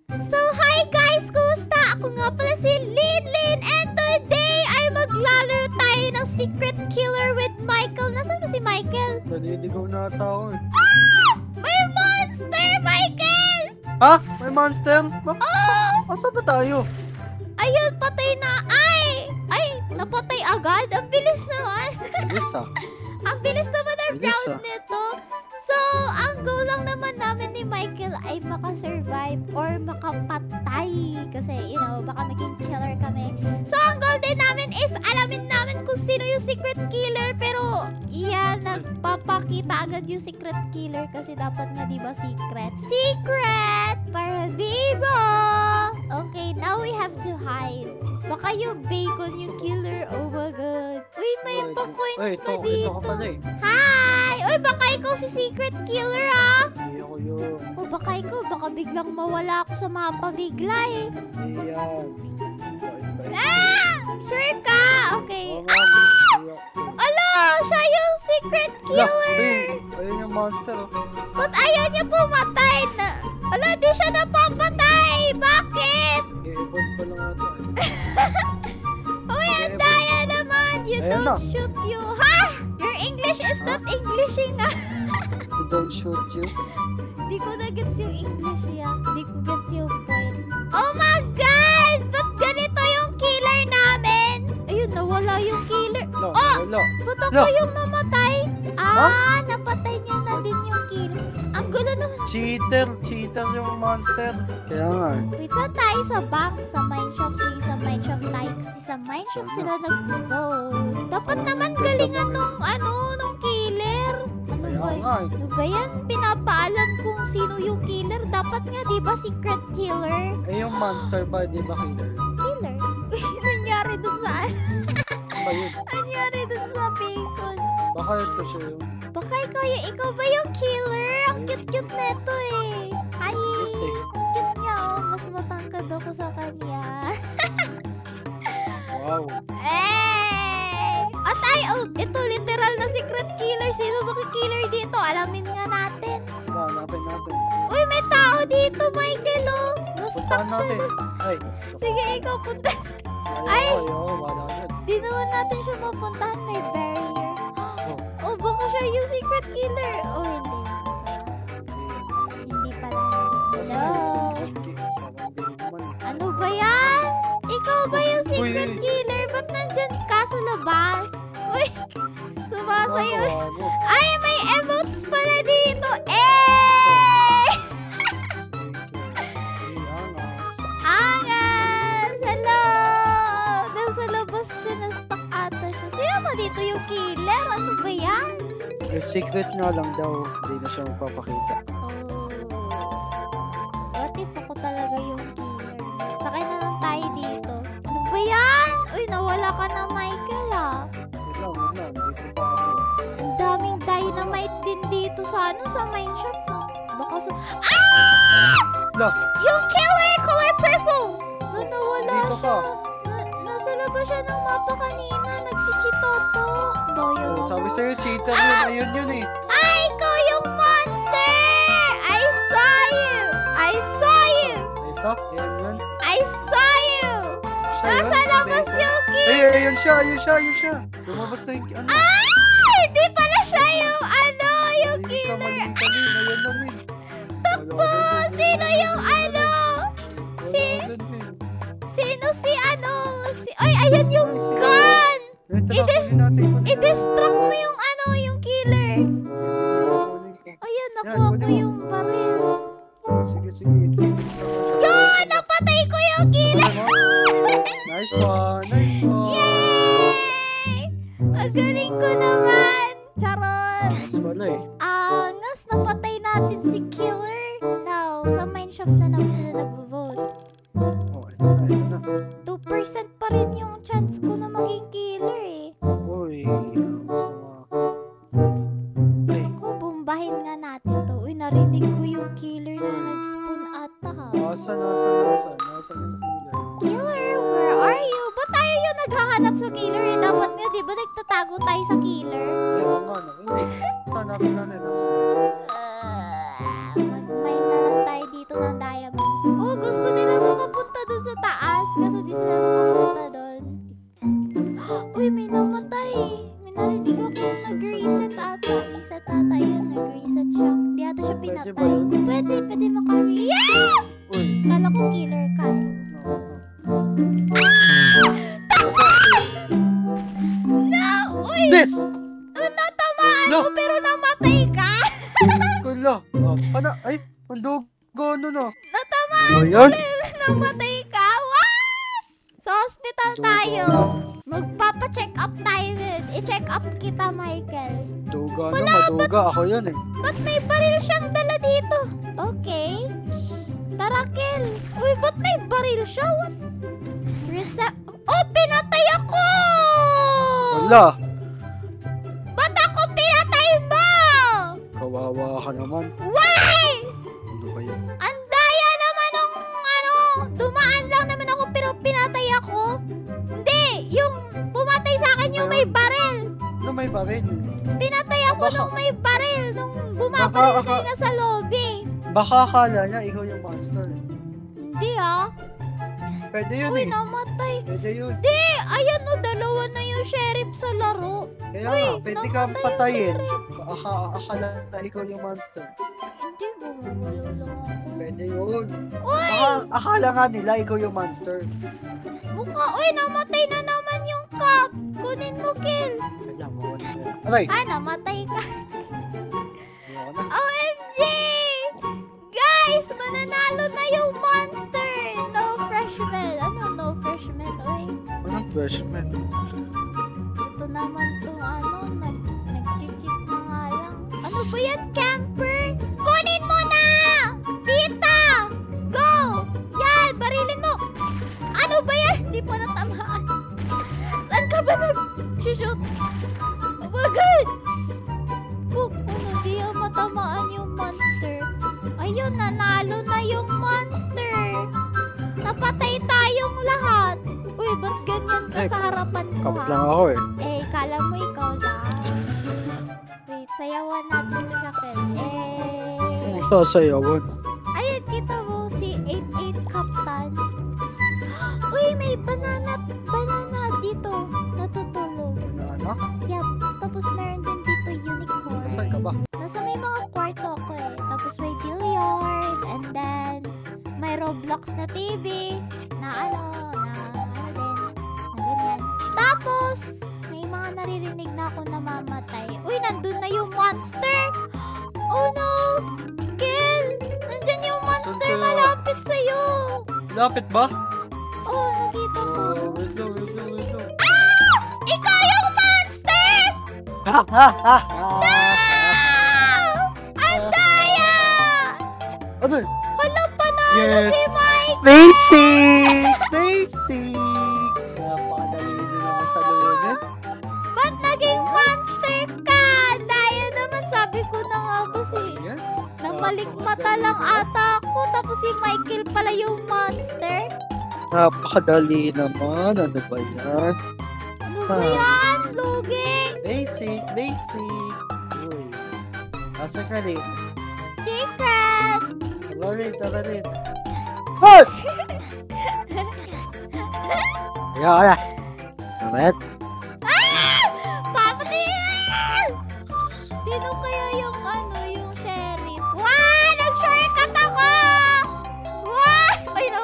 So, hi guys! Kumusta? Ako nga pala si Linlin and today ay maglalaro tayo ng Secret Killer with Michael. Nasaan ba si Michael? Naliligaw na ako eh. Ah! May monster, Michael! Ha? May monster? Oh! Asa ba tayo? Ayun, patay na. Ay, napatay agad. Ang bilis naman. Bilis ah. Ang bilis naman ang Bilis, round nito. So, ang goal lang naman namin ni Michael ay makasurvive or makapatay. Kasi, baka maging killer kami. So, ang goal din namin is alamin namin kung sino yung secret killer. Pero, nagpapakita agad yung secret killer kasi dapat nga, di ba, secret? Secret! Para vivo! Okay, now we have to hide. Baka yung bacon yung killer. Oh my God. Uy, may pa-coins pa dito. Ito ka pala eh. Hi! Uy, baka ikaw si secret killer ah! Hindi ako yun. O baka ikaw, baka biglang mawala ako sa mapa bigla eh. Hindi yan. Ah! Sure ka? Okay. Oo nga, hindi ako. Ala! Siya yung secret killer! Ayun yung monster oh. Ba't ayaw niya pumatay? Ala, di siya napapatay! Bakit? Evolve pa lang ata eh. Uy, ang daya naman! You Ayan don't na. shoot you. Ha? Your English is not Englishing ah. You don't shoot you. Di ko na gets yung English yan. Di ko gets yung point. Oh my God! Ba't ganito yung killer namin? Ayun, nawala yung killer. Wala, Oh! wala. Ba't ako yung namatay? Ah, napatay niya na din yung killer. Ang gulo naman. Cheater yung monster. Kaya nga eh. Wait, saan tayo sa bank? Sa mine shop? Sige, sa mine shop tayo. Kasi sa mine shop Sana. sila nag-vote. Dapat naman galingan nung killer. Ano Kaya ba? nga eh. Ano ba yan? Pinapaalam kung sino yung killer. Dapat nga, di ba, secret killer? Eh yung monster ba, di ba killer? Killer? Uy, nangyari dun sa... Ano ba yun? nangyari dun sa bacon? Baka ito siya yung... Baka ikaw ba yung killer? Ang cute-cute neto eh. Hi! Cute eh. Ang cute niya oh. Mas matangkad ako sa kanya. Wow. At ito literal na secret killer. Sino ba killer dito? Alamin nga natin. Hanapin natin. Uy, may tao dito, Michael oh. Mas Puntahan natin. Ay. Sige, ikaw punta. Ay. Wala na. Di naman natin siya mapuntahan. May barrier. Oh, baka siya yung secret killer. Oh, hindi. Hindi pala. Basta Hello? yung secret key. Parang di naman eh. Ano ba yan? Ikaw ba yung secret Uy. killer? Ba't nandyan ka sa labas? Uy, sumasayo. Nakawa mo. Ay, may emotes pala dito. Eh! Angas! Hello! Nasa labas siya, na-stuck ata siya. Sino ba dito yung killer? Ano ba yan? Eh, secret nga lang daw. Hindi na siya magpapakita. Oh. What if ako talaga yung killer? Sakay na lang tayo dito. Ano ba yan? Uy, nawala ka na, Michael ah. Wait lang. Dito pa ako. Ang daming dynamite din dito sa mine shop. Baka sa... Ah! Wala. Yung killer! Color purple! Nawala Dito siya. ka. Nasa labas siya ng mapa kanina. Nagchichitoto. Daya Oh, naman. sabi sa'yo, cheater yun. Ayun yun eh. Ay, ikaw yung monster! I saw you! I saw you! Ito. Ayan yun. I saw you! Siya yun. Nasa labas Hindi. yung Eh, killer! ayun siya. Lumabas na yung ano. Ay! Hindi pala siya yung yung Hindi ka killer! mali sa lin. Ayun lang eh. Takbo! Sino yung Sino si Ay, ayan yung gun! I-distract mo yung yung killer! Ayan, nakuha ko yung baril. Sige. Yun! Napatay ko yung killer! Nice one. Yay! Ang galing ko naman! Charot! Mas wala eh. Angas, napatay natin si killer. Now, sa mine shop na naman sila nag-vote. Oh, ito na. 2% pa rin yung chance ko na maging killer eh. Uy, gusto mo. Ay, Ako, bombahin nga natin to. Uy, narinig ko yung killer na nag-spawn ata ha. Nasaan yung killer? Killer, where are you? Ba't tayo yung naghahanap sa killer eh? Dapat nga, di ba nagtatago tayo sa killer? Ewan nga, basta hanapin natin. Mag-mine na lang tayo dito ng diamonds. Oh, gusto Ano yan? Namatay ka? What? Sa hospital tayo. Magpapa-check up tayo ngayon. I-check up kita, Michael. Duga na, maduga. Ako yun eh. Ba't may baril siyang dala dito? Okay. Tara, Kel. Uy, ba't may baril siya? What? Oh, pinatay ako! Wala. Ba't ako pinatay mo? Kawawa ka naman. Why? Ano ba yan? Ang daya naman ng dumaan lang naman ako pero pinatay ako. Hindi, yung pumatay sa akin yung may baril. Ano may baril? Pinatay ako Baka- nung may baril, nung bumabaril Baka- kayo na sa lobby. Baka akala niya ikaw yung monster. Hindi ah. Pwede yun Uy, eh. namatay. Pwede yun. Di, ayan o, dalawa na yung sheriff sa laro. Kaya Uy, nga, pwede kang namatay yung patayin. sheriff. Akala na ikaw yung monster. Hindi, gumugulo lang ako. Pwede yun. Uy, Baka akala nga nila ikaw yung monster. uy, namatay na naman yung cup. Kunin mo, Kill. Kaya mo na. Aray! Namatay ka. Ayoko na. OMG! Guys, mananalo na yung monster. No freshman. Ano, no freshman? Uy, Anong freshman? ito naman tong nag-cheat na nga lang. Ano ba yan, camper? Kunin mo na! Tita! Go! Yan, barilin mo! Ano ba yan? Hindi pa natamaan. Saan ka ba nag-shoot? Oh my God! Di yan matamaan yung monster. Ayun, nanalo na yung monster. Napatay tayong lahat. Uy, ba't ganyan ka Eh, sa harapan ko, Kapag ha? lang ako eh. Kala mo ikaw lang. Wait, sayawan natin ito, Raquel. Ano sasayawan? Ayun, kita mo si 88 Captain. Uy, may banana dito. Natutulog. Ano? Yup, tapos meron din dito unicorn. Saan ka ba? Nasa may mga kwarto ako eh. Tapos may billiard, and then may Roblox na TV, na ganyan. Tapos, may mga naririnig na ako namamatay. Uy, nandun na yung monster! Oh no! Kill! Nandyan yung monster Saan kaya? malapit sa'yo! Lapit ba? Oh, nakita ko. Wait lang. Ah! Ikaw yung monster! Ha ha ha! Ang daya! Ano? Hala, panalo Yes. si Mike! Basic! Basic! Napakadali na naman talunin. Ba't naging monster ka? Ang daya naman, sabi ko na nga kasi. Yan. Namalikmata lang ata ako, tapos si Michael pala yung monster. Napakadali naman. Ano ba yan? Ano ba yan? Lugi! Basic! Basic! Uy. Asa ka rin? Secret! Taralit. Hot! Kaya. Namet? Papatin! Sino kaya yung yung sheriff? Wow! Nag-shortcut ako! Wow! Ay, no!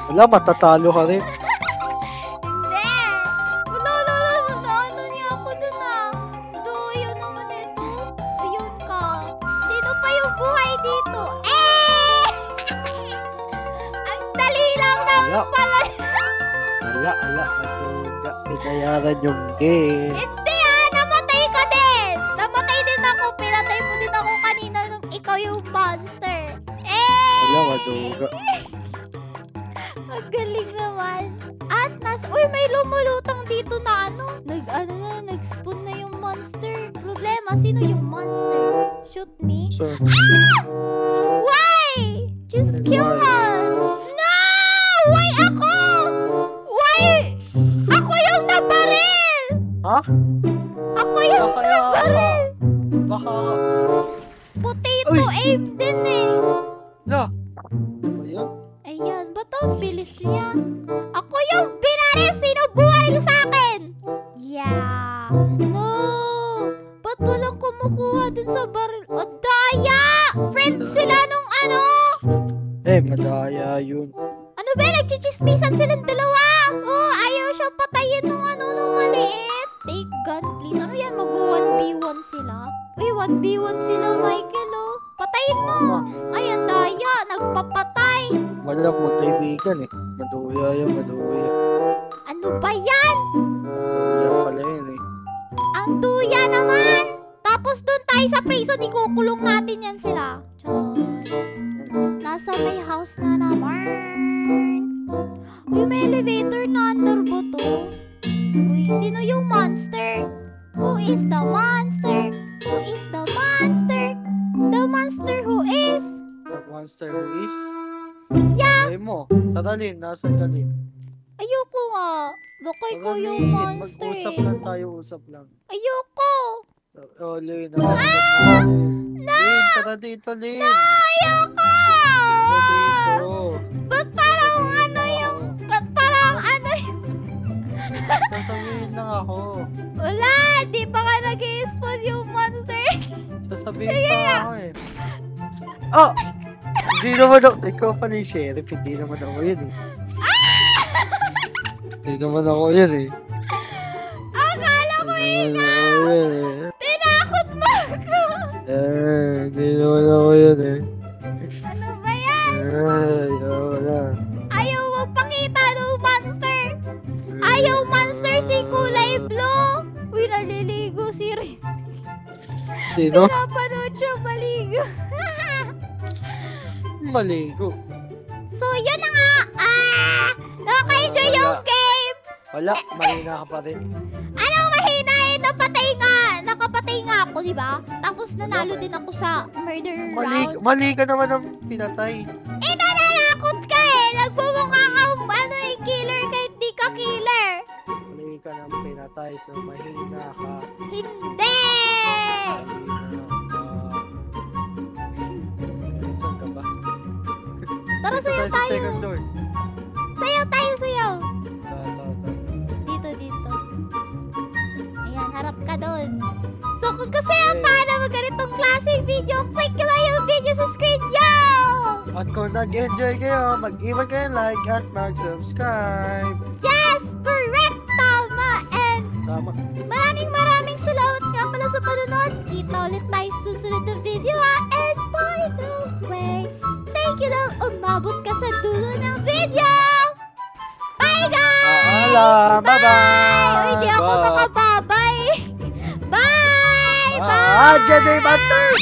Wala, matatalo ka rin. Hindi! Wala, ano niya ako dun Do, yun naman ito. Ayun ka. Sino pa yung buhay dito? Ang dali lang naman Wala. pala. Wala. Matuga. Binayaran yung game. Hindi namatay ka din. Namatay din ako. Pinatay mo din ako kanina nung ikaw yung monster. Wala, matuga. Ang galing naman. At uy, may lumulutang dito na nag-spawn na yung monster. Problema, sino yung monster? Shoot me? So, Why? Just kill us! No! Why ako? Why? Ako yung nabaril! ha? Ako yung Kaya, nabaril! baka, Potato Uy! aim din eh. la. Ano ba yan? Ayan, ba't ang bilis niya? Ako yung binaril! Sino bumaril sa akin? Yeah! No! Ba't walang kumukuha dun sa baril? O, daya! Friends sila nung Madaya yun. Ano ba? Nagchichismisan silang dalawa! Oh, ayaw siya patayin nung nung maliit. Take gun, please. Ano yan? Mag-1v1 sila? Uy, 1v1 sila, Michael, oh. Patayin mo. Oo nga. Ay, ang daya. Nagpapatay. Wala po kaibigan eh. Maduya yan, maduya. Ano ba yan? Maduya pala yun eh. Ang duya naman. Tapos doon tayo sa prison, ikukulong natin yan sila. Chon. Nasa may house na naman. Uy, may elevator na under ba to? Uy, sino yung monster? Who is the monster? Who is the monster? The monster who is? Monster who is? Yeah! Ay mo, tatalin, nasan ka din? Ayoko nga. Baka ikaw yung monster Mag-usap eh. lang tayo, usap lang. Ayoko. Oh, Lin, nasan ka din? Lin, tara dito, Lin. Ayoko! Tara dito. Ba't parang ano yung... Ba't parang ano yung... Sasabihin lang ako. Wala! Di pa ka nag-i-spawn yung monster. Sasabihin pa ako eh. Oh! Hindi naman ako. Ikaw pala yung sheriff. Hindi naman ako yun eh. Hindi naman ako yun eh. Akala ko Hindi naman ako yun eh. tinakot mo ako. Hindi naman ako yun eh. Ano ba yan? Wala. Ayaw magpakita ng monster. Ayaw monster si kulay blue. Uy, naliligo si Rin. Sino? Pinapanood siya maligo. Maligo. So, yun na nga. Nakaka-enjoy yung Wala. game. Wala, mahina ka pa rin. Anong mahina eh? Napatay nga. Nakapatay nga ako, di ba? Tapos nanalo din ako sa murder round. Mali ka naman ang pinatay. Eh, nananakot ka eh. Nagmumukha kang ano eh, killer ka, hindi ka killer. Mali ka nang pinatay, so mahina ka. Hindi! Saan ka ba? Tara, Dito sayaw sa tayo. second floor. Sayaw tayo, sayaw. Ta. Dito, dito. Ayan, harap ka doon. So, kung gusto yung paano mag ganitong klaseng video, click nyo lang yung video sa screen, yo! At kung nag-enjoy kayo, mag-iwan kayo like at mag-subscribe. Yes! Correct! Tama! And Tama. maraming salamat nga pala sa panonood. Kita ulit tayo sa susunod na video ha. And by the way, thank you daw umabot ka sa dulo ng video. Bye guys! Paalam! Bye-bye! Uy, di ako Bye! nakababay. Bye! Bye! Jedi Masters!